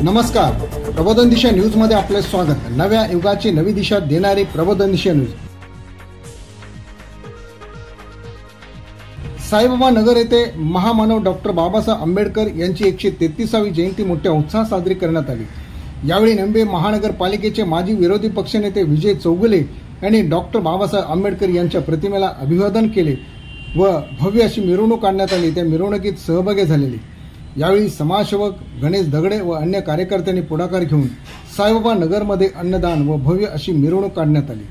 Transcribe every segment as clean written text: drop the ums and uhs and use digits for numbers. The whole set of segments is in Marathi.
नमस्कार, प्रबोधन दिशा न्यूज मध्ये आपले स्वागत। नव्या युगाची नवी दिशा देणारी प्रबोधन दिशा न्यूज। साईबाबा नगर येथे महामानव डॉक्टर बाबासाहेब आंबेडकर यांची 133वी जयंती मोठ्या उत्साहात साजरी करण्यात आली। यावेळी नंबे महानगरपालिकेचे माजी विरोधी पक्षनेते विजय चौगुले यांनी डॉक्टर बाबासाहेब आंबेडकर यांच्या प्रतिमेला अभिवादन केले व भव्य अशी मिरवणूक काढण्यात आली। त्या मिरवणुकीत सहभागी झालेले यावेळी समाजसेवक गणेश दगडे व अन्य कार्यकर्त्यांनी पुढाकार घेऊन साईबाबा नगरमध्ये अन्नदान व भव्य अशी मिरवणूक काढण्यात आली।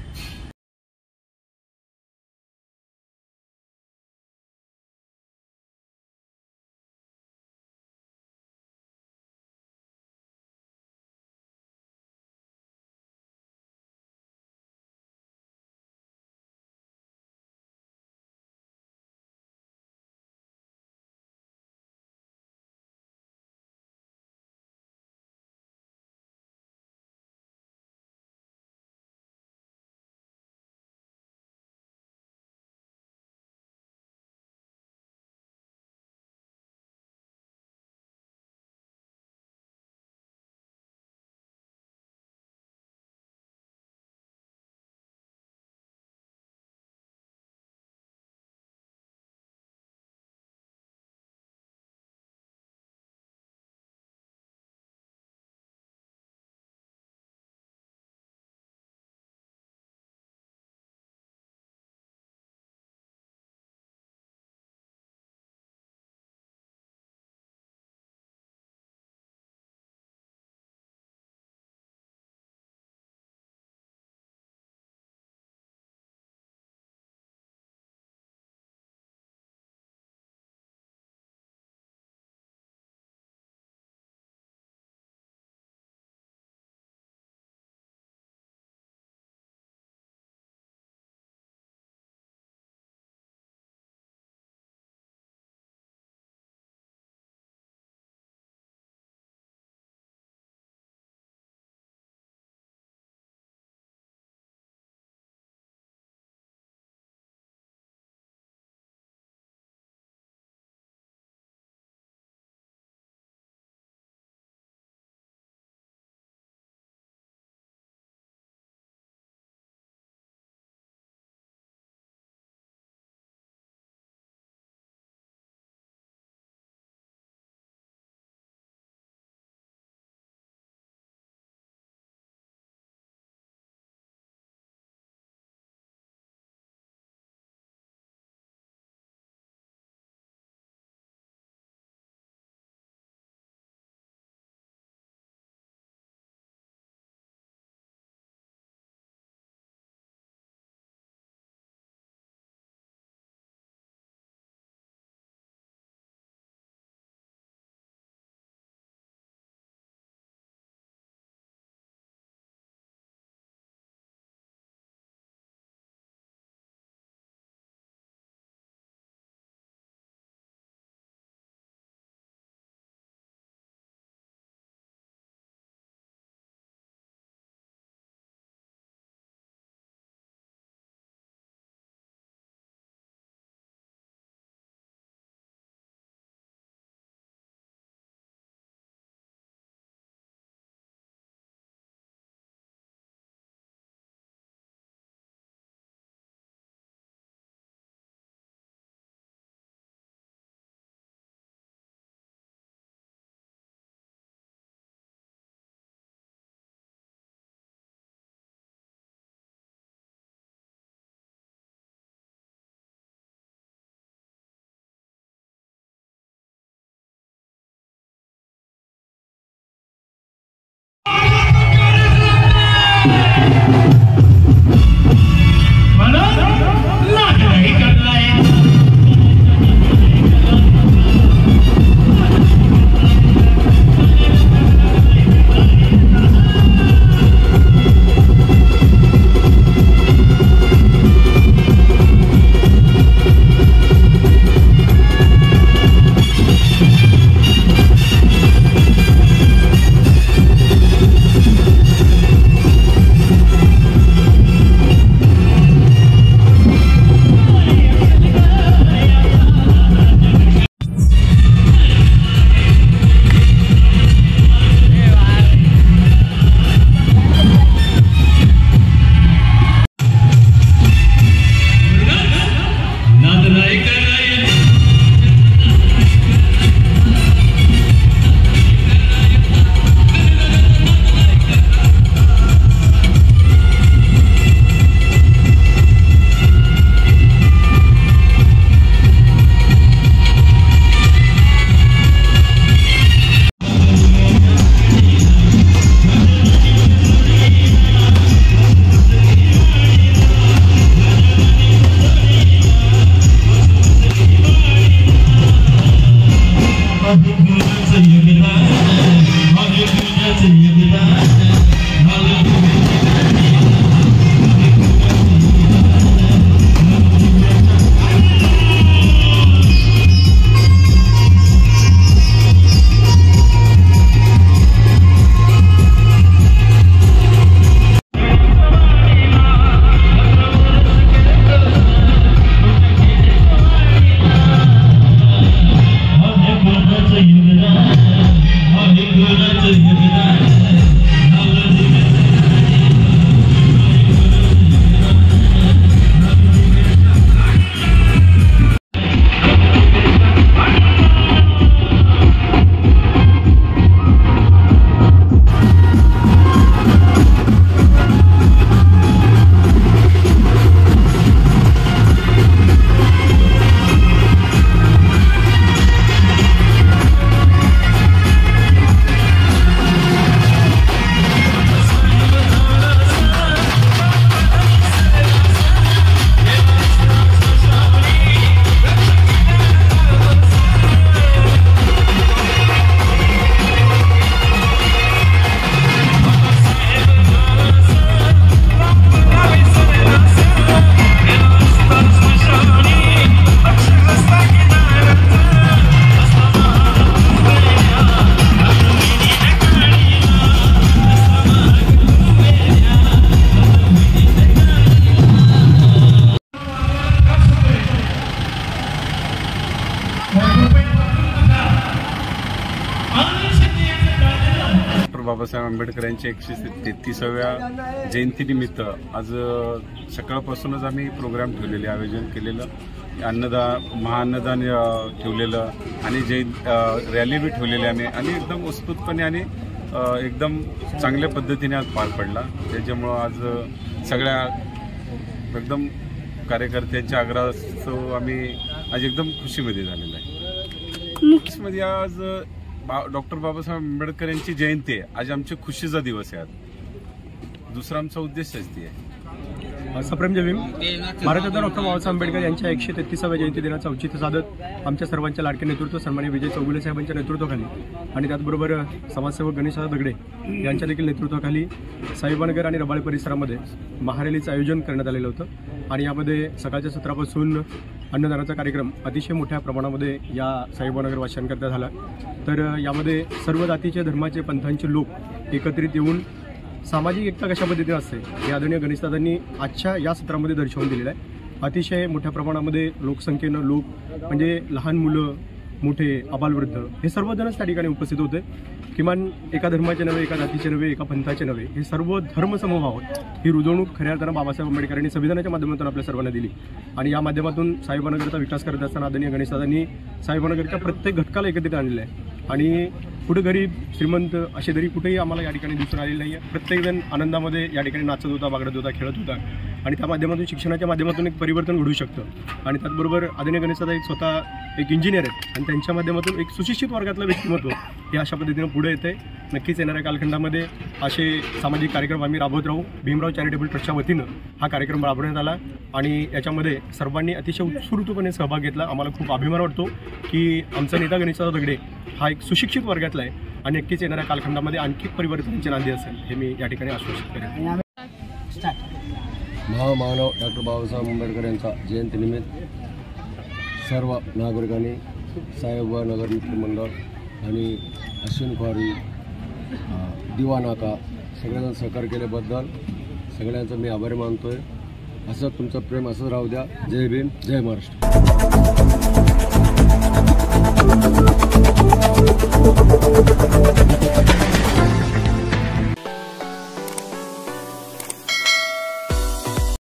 बाबासाहेब आंबेडकर यांच्या 133व्या जयंतीनिमित्त आज सकाळपासूनच आम्ही प्रोग्राम ठेवलेले, आयोजन केलेलं, महाअन्नदान ठेवलेलं आणि रॅली बी ठेवलेली आम्ही आणि एकदम उत्स्फूर्तपणे आणि एकदम चांगल्या पद्धतीने आज पार पडला. त्याच्यामुळं आज सगळ्या एकदम कार्यकर्त्यांच्या आग्रहास्तव आम्ही आज एकदम खुशीमध्ये झालेलो आहे. आज डॉक्टर बाबासाहेब आंबेडकर यांची जयंती आहे. आज आमच्या खुशीचा दिवस आहे. आज दुसरा आमचा उद्देशच ती आहे. सप्रेम जय भीम. भारतरत्न डॉक्टर बाबासाहेब आंबेडकर यांच्या 133व्या जयंती दिनाचं औचित्य साधत आमच्या सर्वांच्या लाडके नेतृत्व सन्माननीय विजय चौगुले साहेबांच्या नेतृत्वाखाली आणि त्याचबरोबर समाजसेवक गणेशदादा दगडे यांच्या देखील नेतृत्वाखाली साहेबनगर आणि रबाळे परिसरामध्ये महारॅलीचं आयोजन करण्यात आलेलं होतं आणि यामध्ये सकाळच्या सत्रापासून अन्नदानाचा कार्यक्रम अतिशय मोठ्या प्रमाणामध्ये या साहेबनगर वाशियांकरता झाला. तर यामध्ये सर्व जातीचे, धर्माचे, पंथांचे लोक एकत्रित येऊन सामाजिक एकता कशा पद्धतीने असते हे आदरणीय गणेशदादांनी आजच्या या सत्रामध्ये दर्शवून दिलेलं आहे. अतिशय मोठ्या प्रमाणामध्ये लोकसंख्येनं लोक म्हणजे लहान मुलं, मोठे, अबालवृद्ध हे सर्वजणच त्या ठिकाणी उपस्थित होते. किमान एका धर्माचे नव्हे, एका जातीचे नव्हे, एका पंथाचे नव्हे, हे सर्व धर्मसमभाव ही रुजवणूक खऱ्या अर्थानं बाबासाहेब आंबेडकरांनी संविधानाच्या माध्यमातून आपल्या सर्वांना दिली आणि या माध्यमातून साहेबनगरचा विकास करत असताना आदरणीय गणेशदादांनी साहेबनगरच्या प्रत्येक घटकाला एकत्रित आणलेलं आहे आणि कुठे गरीब श्रीमंत असे तरी कुठेही आम्हाला या ठिकाणी दिसून आलेले नाही आहे. प्रत्येकजण आनंदामध्ये या ठिकाणी नाचत होता, बागडत होता, खेळत होता आणि त्या माध्यमातून शिक्षणाच्या माध्यमातून एक परिवर्तन घडू शकतं आणि त्याचबरोबर आदरणीय गणेशदादा एक स्वतः एक इंजिनियर आहेत आणि त्यांच्या माध्यमातून एक सुशिक्षित वर्गातलं व्यक्तिमत्व हे अशा पद्धतीनं पुढे येते. नक्कीच येणाऱ्या कालखंडामध्ये असे सामाजिक कार्यक्रम आम्ही राबवत राहू. भीमराव चॅरिटेबल ट्रस्टच्या वतीनं हा कार्यक्रम राबवण्यात आला आणि याच्यामध्ये सर्वांनी अतिशय उत्स्फूर्तपणे सहभाग घेतला. आम्हाला खूप अभिमान वाटतो की आमचा नेता गणेशदादा दगडे हा एक सुशिक्षित वर्गातला आहे आणि नक्कीच येणाऱ्या कालखंडामध्ये आणखी परिवर्तनाची नांदी असेल हे मी या ठिकाणी आश्वासित करेन. महामानव डॉक्टर बाबासाहेब आंबेडकर यांचा जयंतीनिमित्त सर्व नागरिकांनी साहेबनगर मित्रमंडळ आणि अश्विनख्वारी, दिवानाका सगळ्यांना सहकार्य केल्याबद्दल सगळ्यांचं मी आभारी मानतोय. असं तुमचं प्रेम असंच राहू द्या. जय भीम, जय महाराष्ट्र.